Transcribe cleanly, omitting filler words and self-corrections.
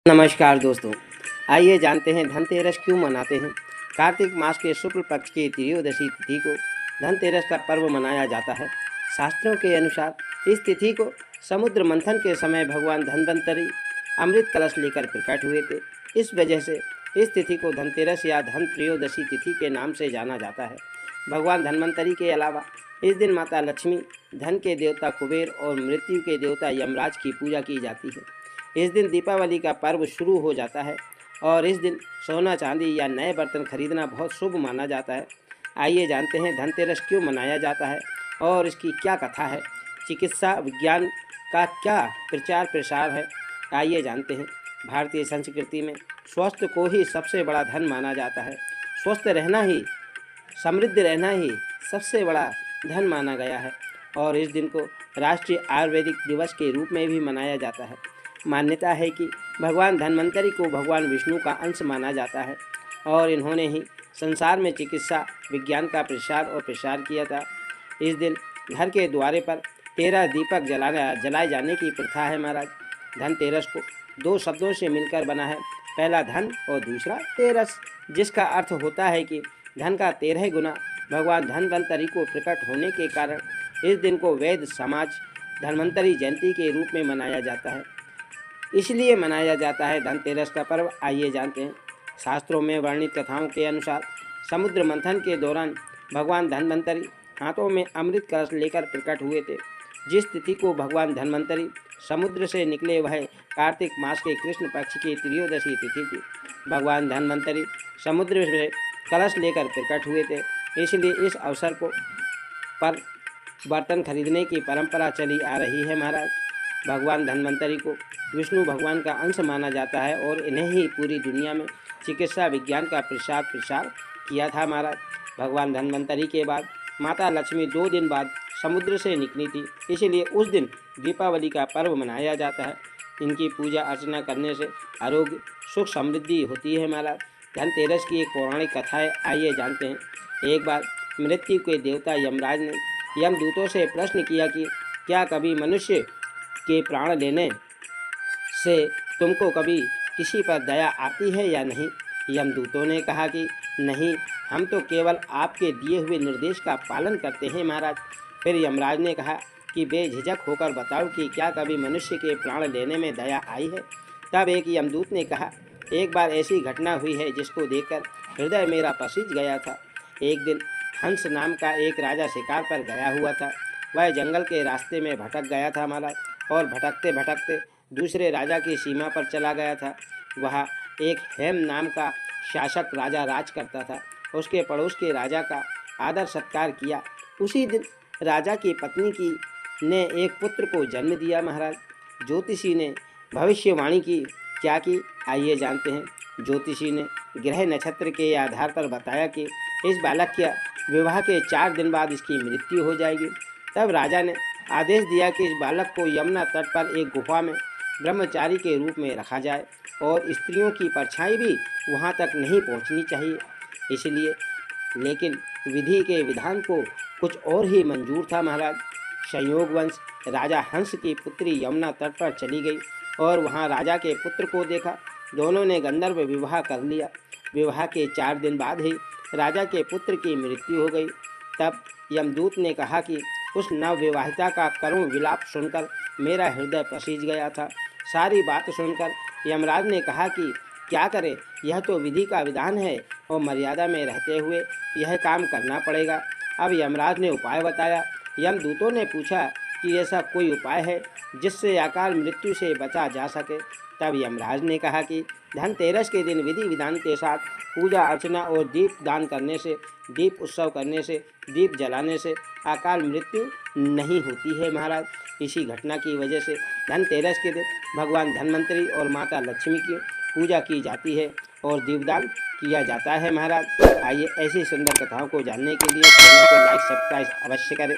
नमस्कार दोस्तों, आइए जानते हैं धनतेरस क्यों मनाते हैं। कार्तिक मास के शुक्ल पक्ष की त्रयोदशी तिथि को धनतेरस का पर्व मनाया जाता है। शास्त्रों के अनुसार इस तिथि को समुद्र मंथन के समय भगवान धन्वंतरि अमृत कलश लेकर प्रकट हुए थे। इस वजह से इस तिथि को धनतेरस या धन त्रयोदशी तिथि के नाम से जाना जाता है। भगवान धन्वंतरि के अलावा इस दिन माता लक्ष्मी, धन के देवता कुबेर और मृत्यु के देवता यमराज की पूजा की जाती है। इस दिन दीपावली का पर्व शुरू हो जाता है और इस दिन सोना चांदी या नए बर्तन खरीदना बहुत शुभ माना जाता है। आइए जानते हैं धनतेरस क्यों मनाया जाता है और इसकी क्या कथा है। चिकित्सा विज्ञान का क्या प्रचार प्रसार है, आइए जानते हैं। भारतीय संस्कृति में स्वास्थ्य को ही सबसे बड़ा धन माना जाता है। स्वस्थ रहना ही, समृद्ध रहना ही सबसे बड़ा धन माना गया है और इस दिन को राष्ट्रीय आयुर्वेदिक दिवस के रूप में भी मनाया जाता है। मान्यता है कि भगवान धन्वंतरि को भगवान विष्णु का अंश माना जाता है और इन्होंने ही संसार में चिकित्सा विज्ञान का प्रसार और प्रसार किया था। इस दिन घर के द्वारे पर 13 दीपक जलाए जाने की प्रथा है महाराज। धनतेरस को 2 शब्दों से मिलकर बना है, पहला धन और दूसरा तेरस, जिसका अर्थ होता है कि धन का 13 गुना। भगवान धन्वंतरि को प्रकट होने के कारण इस दिन को वैद्य समाज धन्वंतरि जयंती के रूप में मनाया जाता है, इसलिए मनाया जाता है धनतेरस का पर्व। आइए जानते हैं। शास्त्रों में वर्णित कथाओं के अनुसार समुद्र मंथन के दौरान भगवान धन्वंतरि हाथों में अमृत कलश लेकर प्रकट हुए थे। जिस तिथि को भगवान धन्वंतरि समुद्र से निकले वह कार्तिक मास के कृष्ण पक्ष की त्रयोदशी तिथि थी। भगवान धन्वंतरि समुद्र से कलश लेकर प्रकट हुए थे, इसलिए इस अवसर पर बर्तन खरीदने की परंपरा चली आ रही है महाराज। भगवान धन्वंतरि को विष्णु भगवान का अंश माना जाता है और इन्हें ही पूरी दुनिया में चिकित्सा विज्ञान का प्रसार किया था महाराज। भगवान धन्वंतरि के बाद माता लक्ष्मी 2 दिन बाद समुद्र से निकली थी, इसलिए उस दिन दीपावली का पर्व मनाया जाता है। इनकी पूजा अर्चना करने से आरोग्य, सुख, समृद्धि होती है महाराज। धनतेरस की एक पौराणिक कथा है, आइए जानते हैं। एक बार मृत्यु के देवता यमराज ने यमदूतों से प्रश्न किया कि क्या कभी मनुष्य के प्राण लेने से तुमको कभी किसी पर दया आती है या नहीं। यमदूतों ने कहा कि नहीं, हम तो केवल आपके दिए हुए निर्देश का पालन करते हैं महाराज। फिर यमराज ने कहा कि बेझिझक होकर बताओ कि क्या कभी मनुष्य के प्राण लेने में दया आई है। तब एक यमदूत ने कहा, एक बार ऐसी घटना हुई है जिसको देखकर हृदय मेरा पसीज गया था। एक दिन हंस नाम का एक राजा शिकार पर गया हुआ था। वह जंगल के रास्ते में भटक गया था महाराज और भटकते भटकते दूसरे राजा की सीमा पर चला गया था। वहाँ एक हेम नाम का शासक राजा राज करता था। उसके पड़ोस के राजा का आदर सत्कार किया। उसी दिन राजा की पत्नी ने एक पुत्र को जन्म दिया महाराज। ज्योतिषी ने भविष्यवाणी की, क्या की, आइए जानते हैं। ज्योतिषी ने ग्रह नक्षत्र के आधार पर बताया कि इस बालक के विवाह के 4 दिन बाद इसकी मृत्यु हो जाएगी। तब राजा ने आदेश दिया कि इस बालक को यमुना तट पर एक गुफा में ब्रह्मचारी के रूप में रखा जाए और स्त्रियों की परछाई भी वहां तक नहीं पहुंचनी चाहिए। इसलिए लेकिन विधि के विधान को कुछ और ही मंजूर था महाराज। संयोगवश राजा हंस की पुत्री यमुना तट पर चली गई और वहां राजा के पुत्र को देखा। दोनों ने गंधर्व विवाह कर लिया। विवाह के 4 दिन बाद ही राजा के पुत्र की मृत्यु हो गई। तब यमदूत ने कहा कि उस नवविवाहिता का करुण विलाप सुनकर मेरा हृदय पसीज गया था। सारी बात सुनकर यमराज ने कहा कि क्या करें, यह तो विधि का विधान है और मर्यादा में रहते हुए यह काम करना पड़ेगा। अब यमराज ने उपाय बताया। यमदूतों ने पूछा कि ऐसा कोई उपाय है जिससे अकाल मृत्यु से बचा जा सके। तब यमराज ने कहा कि धनतेरस के दिन विधि विधान के साथ पूजा अर्चना और दीप दान करने से, दीप उत्सव करने से, दीप जलाने से अकाल मृत्यु नहीं होती है महाराज। इसी घटना की वजह से धनतेरस के दिन भगवान धन्वंतरि और माता लक्ष्मी की पूजा की जाती है और दीपदान किया जाता है महाराज। आइए ऐसी सुंदर कथाओं को जानने के लिए चैनल को लाइक सब्सक्राइब अवश्य करें।